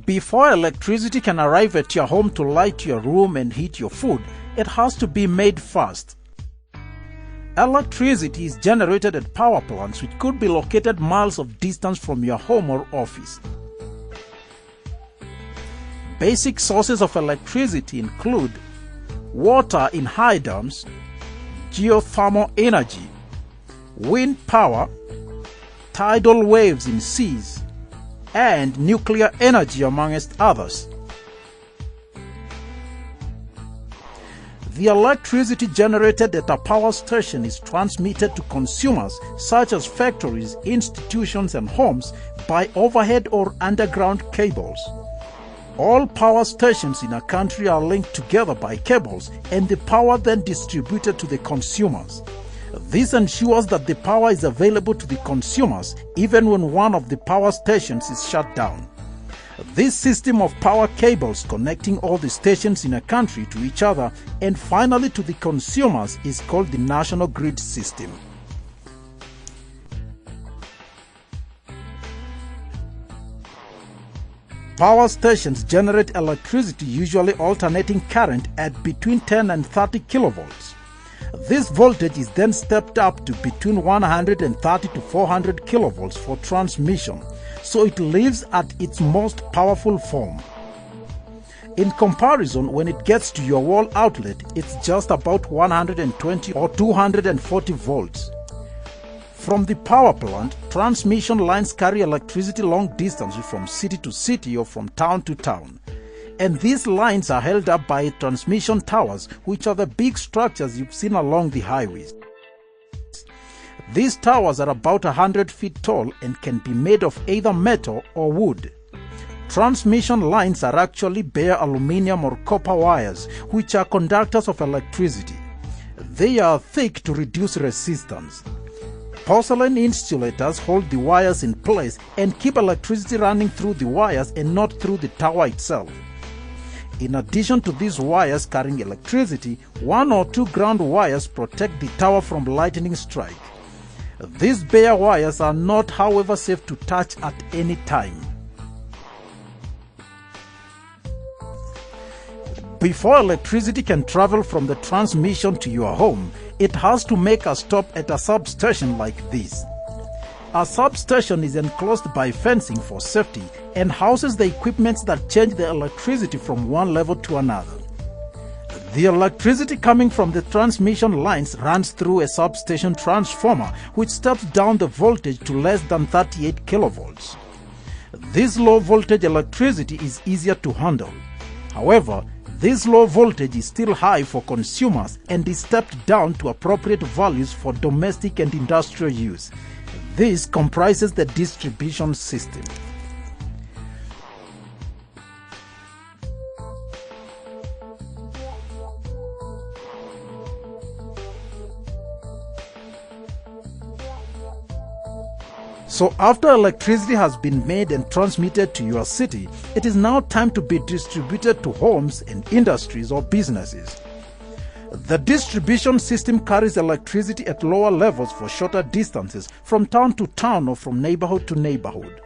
Before electricity can arrive at your home to light your room and heat your food, it has to be made first. Electricity is generated at power plants which could be located miles of distance from your home or office. Basic sources of electricity include water in high dams, geothermal energy, wind power, tidal waves in seas, and nuclear energy, amongst others. The electricity generated at a power station is transmitted to consumers such as factories, institutions, and homes by overhead or underground cables. All power stations in a country are linked together by cables, and the power then distributed to the consumers. This ensures that the power is available to the consumers even when one of the power stations is shut down. This system of power cables connecting all the stations in a country to each other and finally to the consumers is called the national grid system. Power stations generate electricity, usually alternating current at between 10 and 30 kilovolts. This voltage is then stepped up to between 130 to 400 kilovolts for transmission, so it lives at its most powerful form. In comparison, when it gets to your wall outlet, it's just about 120 or 240 volts. From the power plant, transmission lines carry electricity long distances from city to city or from town to town. And these lines are held up by transmission towers, which are the big structures you've seen along the highways. These towers are about 100 feet tall and can be made of either metal or wood. Transmission lines are actually bare aluminum or copper wires, which are conductors of electricity. They are thick to reduce resistance. Porcelain insulators hold the wires in place and keep electricity running through the wires and not through the tower itself. In addition to these wires carrying electricity, 1 or 2 ground wires protect the tower from lightning strike. These bare wires are not, however, safe to touch at any time. Before electricity can travel from the transmission to your home, it has to make a stop at a substation like this. A substation is enclosed by fencing for safety and houses the equipment that change the electricity from one level to another. The electricity coming from the transmission lines runs through a substation transformer which steps down the voltage to less than 38 kilovolts. This low voltage electricity is easier to handle. However, this low voltage is still high for consumers and is stepped down to appropriate values for domestic and industrial use. This comprises the distribution system. So after electricity has been made and transmitted to your city, it is now time to be distributed to homes and industries or businesses. The distribution system carries electricity at lower levels for shorter distances from town to town or from neighborhood to neighborhood.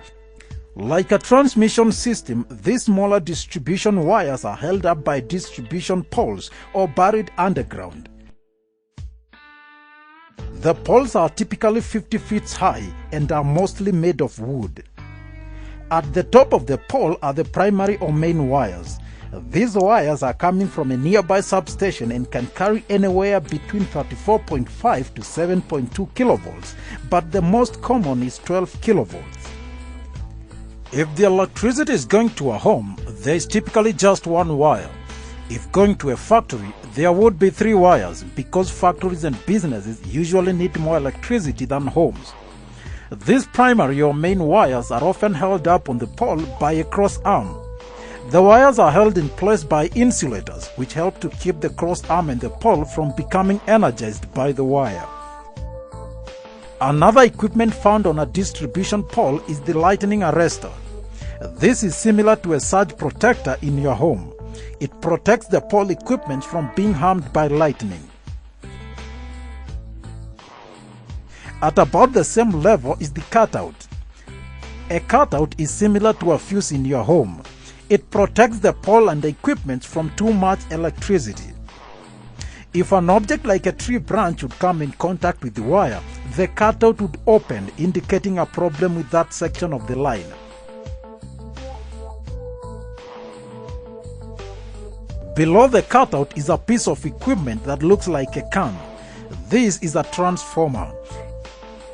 Like a transmission system, these smaller distribution wires are held up by distribution poles or buried underground. The poles are typically 50 feet high and are mostly made of wood. At the top of the pole are the primary or main wires. These wires are coming from a nearby substation and can carry anywhere between 34.5 to 7.2 kilovolts, but the most common is 12 kilovolts. If the electricity is going to a home, there is typically just one wire. If going to a factory, there would be 3 wires because factories and businesses usually need more electricity than homes. These primary or main wires are often held up on the pole by a cross arm. The wires are held in place by insulators, which help to keep the cross arm and the pole from becoming energized by the wire. Another equipment found on a distribution pole is the lightning arrestor. This is similar to a surge protector in your home. It protects the pole equipment from being harmed by lightning. At about the same level is the cutout. A cutout is similar to a fuse in your home. It protects the pole and the equipment from too much electricity. If an object like a tree branch would come in contact with the wire, the cutout would open, indicating a problem with that section of the line. Below the cutout is a piece of equipment that looks like a can. This is a transformer.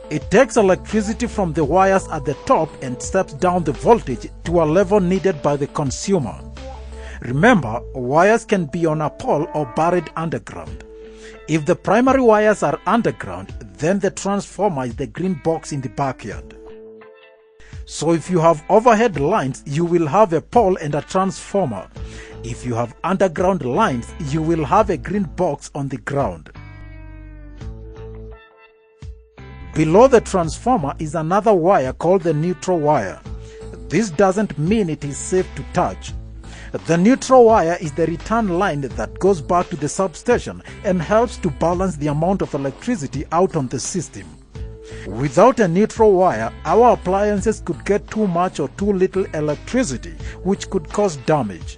It takes electricity from the wires at the top and steps down the voltage to a level needed by the consumer. Remember, wires can be on a pole or buried underground. If the primary wires are underground, then the transformer is the green box in the backyard. So if you have overhead lines, you will have a pole and a transformer. If you have underground lines, you will have a green box on the ground. Below the transformer is another wire called the neutral wire. This doesn't mean it is safe to touch. The neutral wire is the return line that goes back to the substation and helps to balance the amount of electricity out on the system. Without a neutral wire, our appliances could get too much or too little electricity, which could cause damage.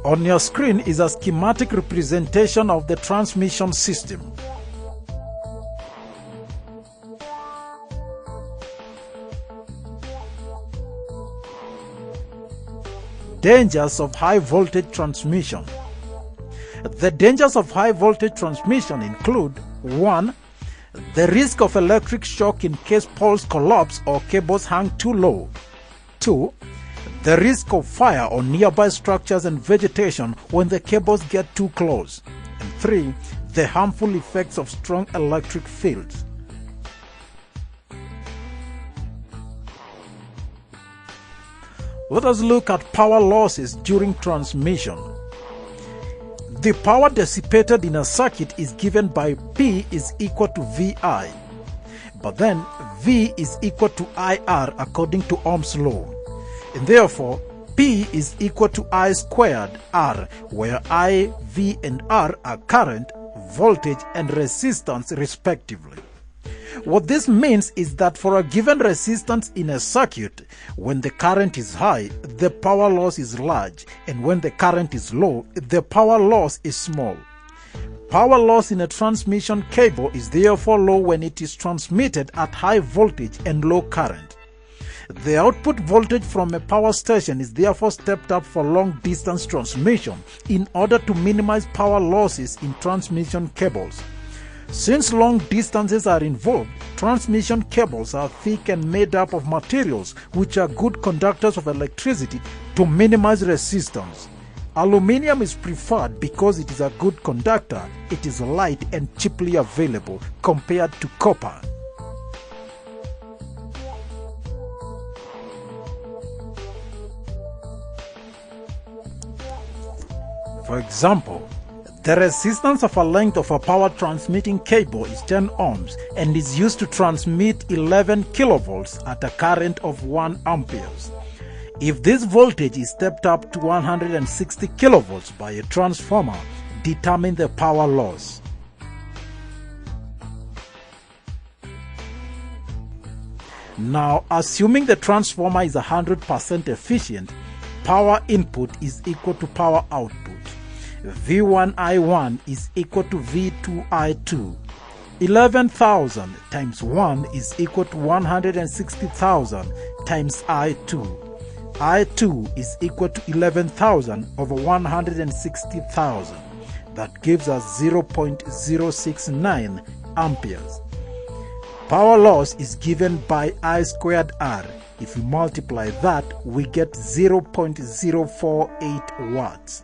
On your screen is a schematic representation of the transmission system. Dangers of high voltage transmission. The dangers of high voltage transmission include 1. The risk of electric shock in case poles collapse or cables hang too low. 2. The risk of fire on nearby structures and vegetation when the cables get too close. And 3. The harmful effects of strong electric fields. Let us look at power losses during transmission. The power dissipated in a circuit is given by P is equal to VI. But then V is equal to IR according to Ohm's law. And therefore, P is equal to I squared R, where I, V and R are current, voltage and resistance respectively. What this means is that for a given resistance in a circuit, when the current is high, the power loss is large, and when the current is low, the power loss is small. Power loss in a transmission cable is therefore low when it is transmitted at high voltage and low current. The output voltage from a power station is therefore stepped up for long-distance transmission in order to minimize power losses in transmission cables. Since long distances are involved, transmission cables are thick and made up of materials which are good conductors of electricity to minimize resistance. Aluminium is preferred because it is a good conductor, it is light and cheaply available compared to copper. For example, the resistance of a length of a power transmitting cable is 10 ohms and is used to transmit 11 kilovolts at a current of 1 amperes. If this voltage is stepped up to 160 kilovolts by a transformer, determine the power loss. Now, assuming the transformer is 100% efficient, power input is equal to power output. V1I1 is equal to V2I2. 11,000 times 1 is equal to 160,000 times I2. I2 is equal to 11,000 over 160,000. That gives us 0.069 amperes. Power loss is given by I squared R. If we multiply that, we get 0.048 watts.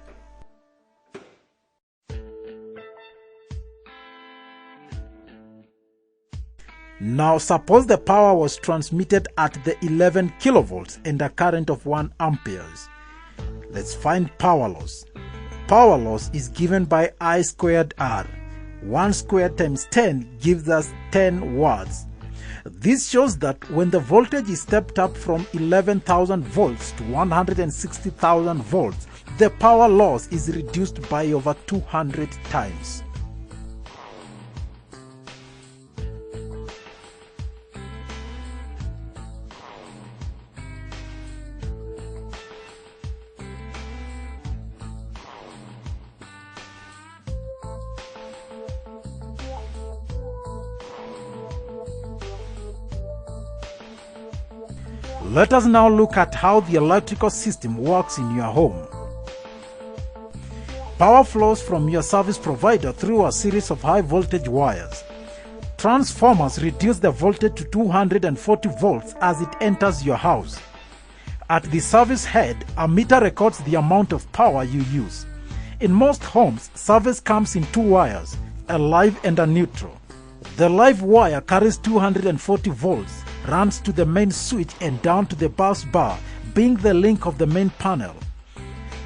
Now suppose the power was transmitted at the 11 kilovolts and a current of 1 amperes. Let's find power loss. Power loss is given by I squared R. 1 squared times 10 gives us 10 watts. This shows that when the voltage is stepped up from 11,000 volts to 160,000 volts, the power loss is reduced by over 200 times. Let us now look at how the electrical system works in your home. Power flows from your service provider through a series of high voltage wires. Transformers reduce the voltage to 240 volts as it enters your house. At the service head, a meter records the amount of power you use. In most homes, service comes in two wires, a live and a neutral. The live wire carries 240 volts, runs to the main switch and down to the bus bar, being the link of the main panel.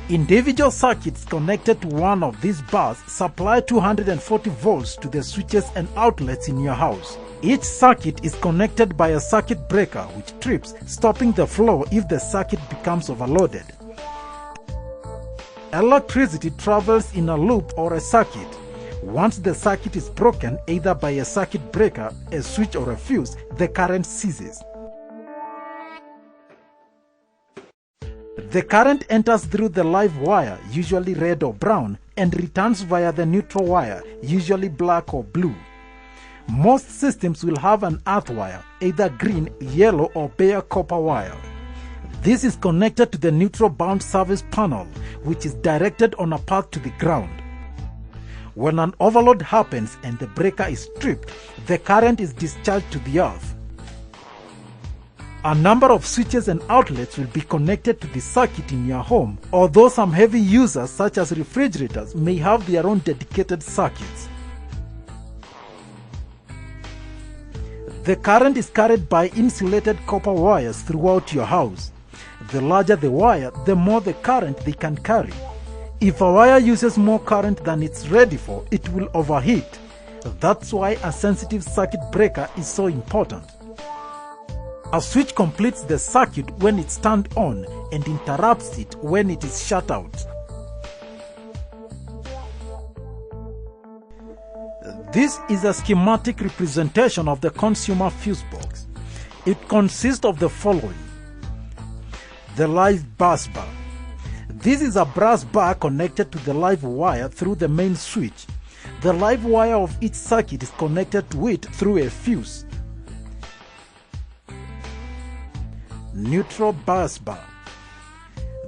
Individual circuits connected to one of these bars supply 240 volts to the switches and outlets in your house. Each circuit is connected by a circuit breaker which trips, stopping the flow if the circuit becomes overloaded. Electricity travels in a loop or a circuit. Once the circuit is broken, either by a circuit breaker, a switch or a fuse, the current ceases. The current enters through the live wire, usually red or brown, and returns via the neutral wire, usually black or blue. Most systems will have an earth wire, either green, yellow or bare copper wire. This is connected to the neutral bound service panel, which is directed on a path to the ground. When an overload happens and the breaker is tripped, the current is discharged to the earth. A number of switches and outlets will be connected to the circuit in your home, although some heavy users such as refrigerators may have their own dedicated circuits. The current is carried by insulated copper wires throughout your house. The larger the wire, the more the current they can carry. If a wire uses more current than it's ready for, it will overheat. That's why a sensitive circuit breaker is so important. A switch completes the circuit when it's turned on and interrupts it when it is shut out. This is a schematic representation of the consumer fuse box. It consists of the following. The live bus bar. This is a brass bar connected to the live wire through the main switch. The live wire of each circuit is connected to it through a fuse. Neutral bus bar.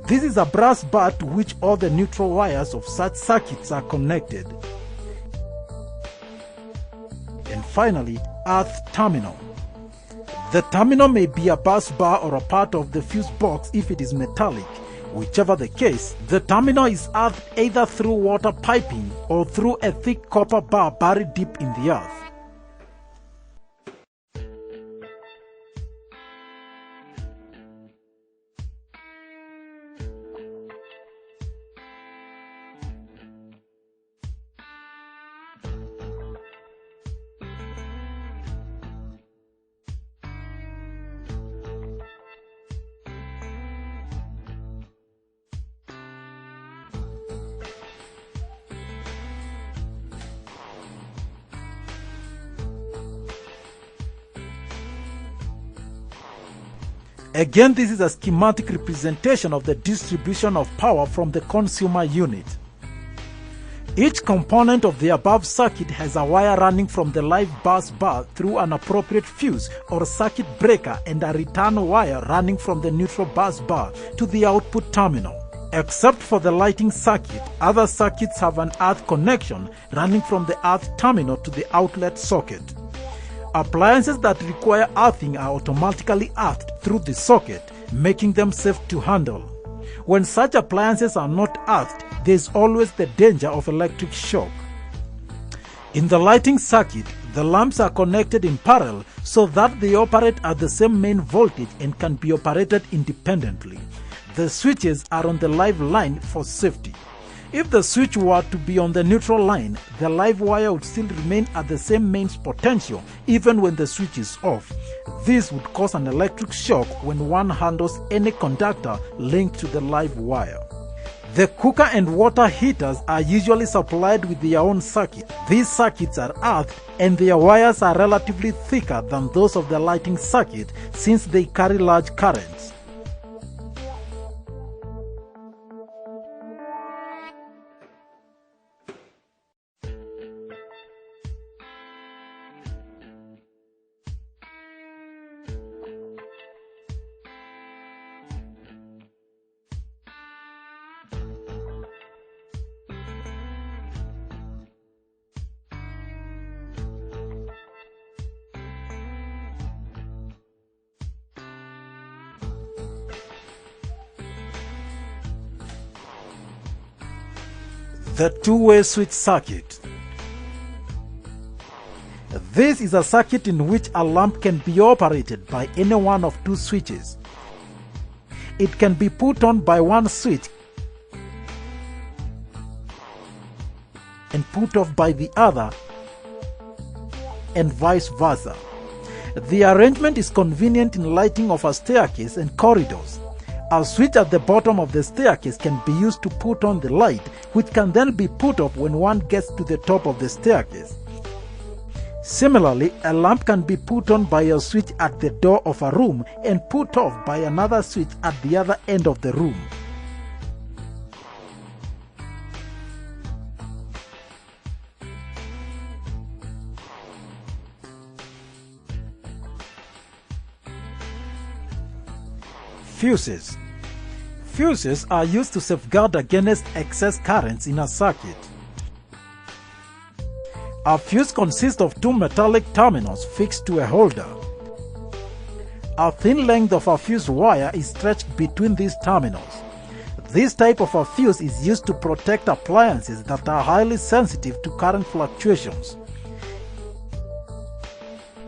This is a brass bar to which all the neutral wires of such circuits are connected. And finally, earth terminal. The terminal may be a bus bar or a part of the fuse box if it is metallic. Whichever the case, the terminal is earthed either through water piping or through a thick copper bar buried deep in the earth. Again, this is a schematic representation of the distribution of power from the consumer unit. Each component of the above circuit has a wire running from the live bus bar through an appropriate fuse or circuit breaker and a return wire running from the neutral bus bar to the output terminal. Except for the lighting circuit, other circuits have an earth connection running from the earth terminal to the outlet socket. Appliances that require earthing are automatically earthed through the socket, making them safe to handle. When such appliances are not earthed, there is always the danger of electric shock. In the lighting circuit, the lamps are connected in parallel so that they operate at the same main voltage and can be operated independently. The switches are on the live line for safety. If the switch were to be on the neutral line, the live wire would still remain at the same mains potential even when the switch is off. This would cause an electric shock when one handles any conductor linked to the live wire. The cooker and water heaters are usually supplied with their own circuit. These circuits are earthed and their wires are relatively thicker than those of the lighting circuit since they carry large currents. The two-way switch circuit. This is a circuit in which a lamp can be operated by any one of two switches. It can be put on by one switch and put off by the other, and vice versa. The arrangement is convenient in lighting of a staircase and corridors. A switch at the bottom of the staircase can be used to put on the light, which can then be put off when one gets to the top of the staircase. Similarly, a lamp can be put on by a switch at the door of a room and put off by another switch at the other end of the room. Fuses. Fuses are used to safeguard against excess currents in a circuit. A fuse consists of two metallic terminals fixed to a holder. A thin length of a fuse wire is stretched between these terminals. This type of a fuse is used to protect appliances that are highly sensitive to current fluctuations.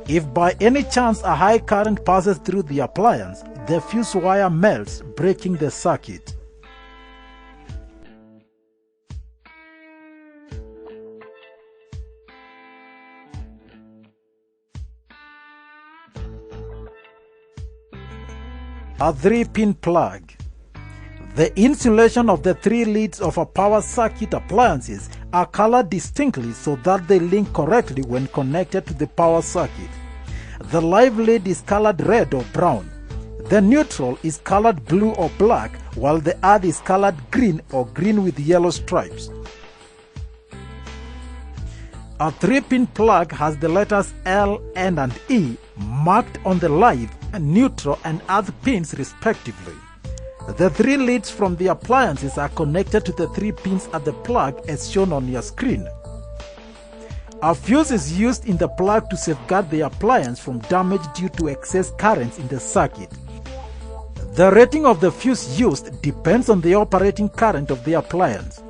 If by any chance a high current passes through the appliance, the fuse wire melts, breaking the circuit. A 3-pin plug. The insulation of the 3 leads of a power circuit appliances are colored distinctly so that they link correctly when connected to the power circuit. The live lead is colored red or brown. The neutral is colored blue or black, while the earth is colored green or green with yellow stripes. A 3-pin plug has the letters L, N, and E marked on the live, neutral, and earth pins respectively. The 3 leads from the appliances are connected to the 3 pins at the plug as shown on your screen. A fuse is used in the plug to safeguard the appliance from damage due to excess currents in the circuit. The rating of the fuse used depends on the operating current of the appliance.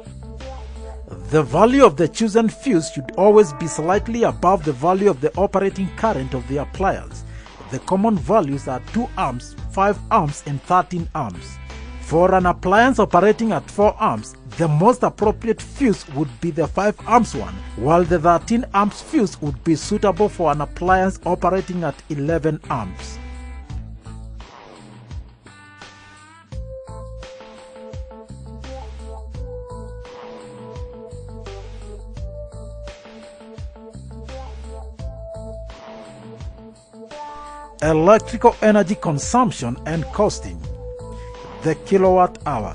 The value of the chosen fuse should always be slightly above the value of the operating current of the appliance. The common values are 2 amps, 5 amps, and 13 amps. For an appliance operating at 4 amps, the most appropriate fuse would be the 5 amps one, while the 13 amps fuse would be suitable for an appliance operating at 11 amps. Electrical energy consumption and costing. The kilowatt hour.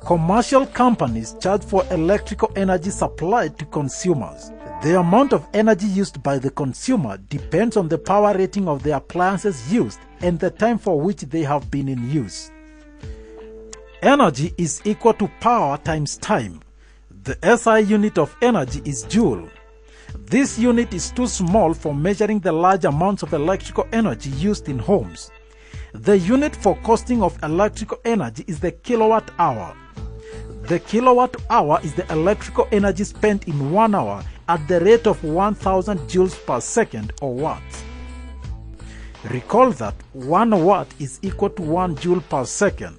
Commercial companies charge for electrical energy supplied to consumers. The amount of energy used by the consumer depends on the power rating of the appliances used and the time for which they have been in use. Energy is equal to power times time. The SI unit of energy is joule. This unit is too small for measuring the large amounts of electrical energy used in homes. The unit for costing of electrical energy is the kilowatt hour. The kilowatt hour is the electrical energy spent in 1 hour at the rate of 1000 joules per second or watts. Recall that 1 watt is equal to 1 joule per second.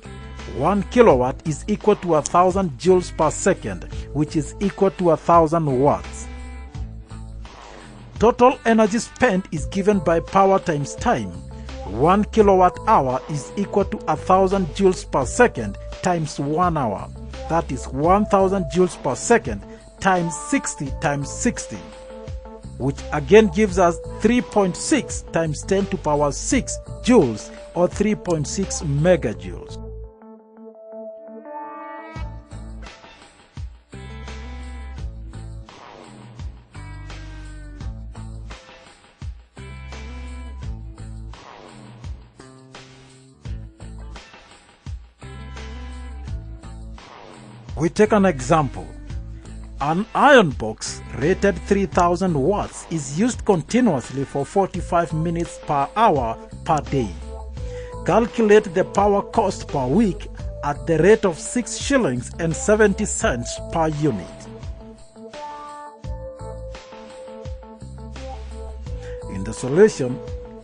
1 kilowatt is equal to 1000 joules per second, which is equal to 1000 watts. Total energy spent is given by power times time. 1 kilowatt hour is equal to 1000 joules per second times 1 hour. That is 1000 joules per second times 60 times 60, which again gives us 3.6 times 10 to the power 6 joules, or 3.6 megajoules. We take an example. An iron box rated 3000 watts is used continuously for 45 minutes per hour per day. Calculate the power cost per week at the rate of 6 shillings and 70 cents per unit. In the solution,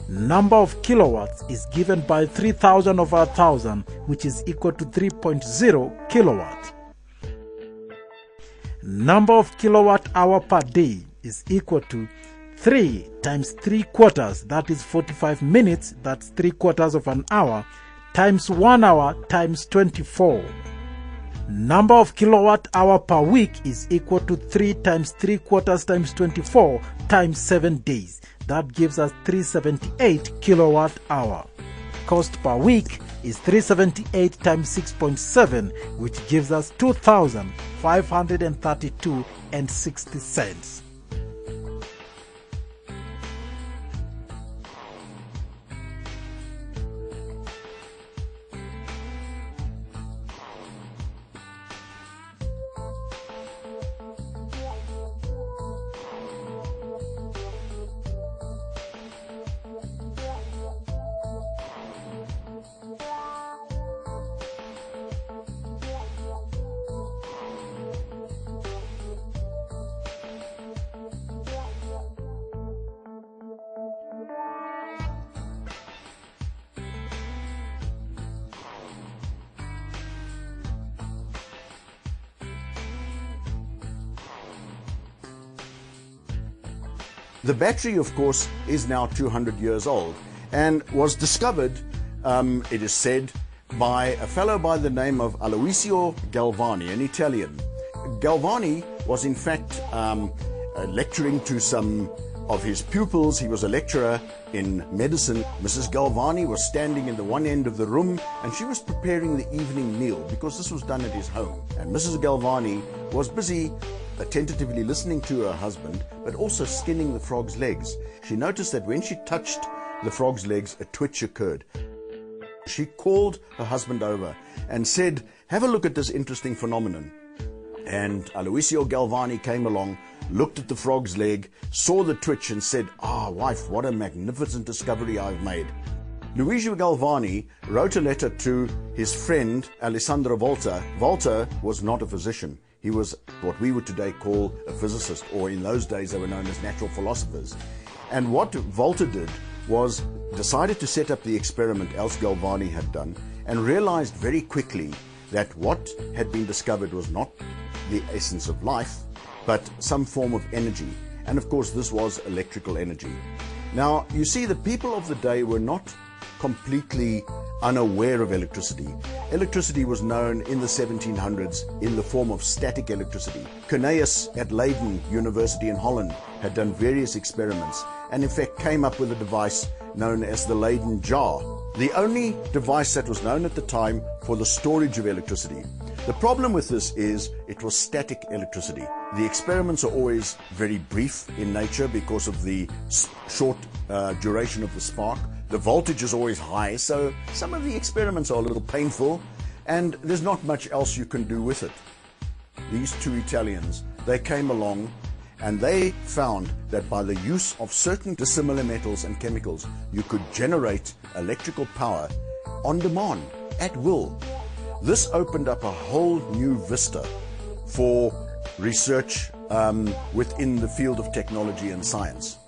number of kilowatts is given by 3000 over 1000, which is equal to 3.0 kilowatts. Number of kilowatt hour per day is equal to 3 times 3/4, that is 45 minutes, that's 3/4 of an hour, times 1 hour times 24. Number of kilowatt hour per week is equal to 3 times 3/4 times 24 times 7 days. That gives us 378 kilowatt hour. Cost per week is 378 times 6.7, which gives us 2,532.60. The battery, of course, is now 200 years old and was discovered, it is said, by a fellow by the name of Aloisio Galvani, an Italian. Galvani was in fact lecturing to some of his pupils. He was a lecturer in medicine. Mrs. Galvani was standing in the one end of the room and she was preparing the evening meal because this was done at his home. And Mrs. Galvani was busy attentively listening to her husband, but also skinning the frog's legs. She noticed that when she touched the frog's legs, a twitch occurred. She called her husband over and said, "Have a look at this interesting phenomenon." And Aloisio Galvani came along, looked at the frog's leg, saw the twitch and said, "Wife, what a magnificent discovery I've made." Luigi Galvani wrote a letter to his friend Alessandro Volta. Volta was not a physician. He was what we would today call a physicist, or in those days they were known as natural philosophers. And what Volta did was decided to set up the experiment else Galvani had done, and realized very quickly that what had been discovered was not the essence of life, but some form of energy. And of course this was electrical energy. Now you see, the people of the day were not completely unaware of electricity. Electricity was known in the 1700s in the form of static electricity. Cuneus at Leiden University in Holland had done various experiments and in fact came up with a device known as the Leyden jar, the only device that was known at the time for the storage of electricity. The problem with this is it was static electricity. The experiments are always very brief in nature because of the short duration of the spark. The voltage is always high, so some of the experiments are a little painful and there's not much else you can do with it. These two Italians, they came along and they found that by the use of certain dissimilar metals and chemicals, you could generate electrical power on demand, at will. This opened up a whole new vista for research within the field of technology and science.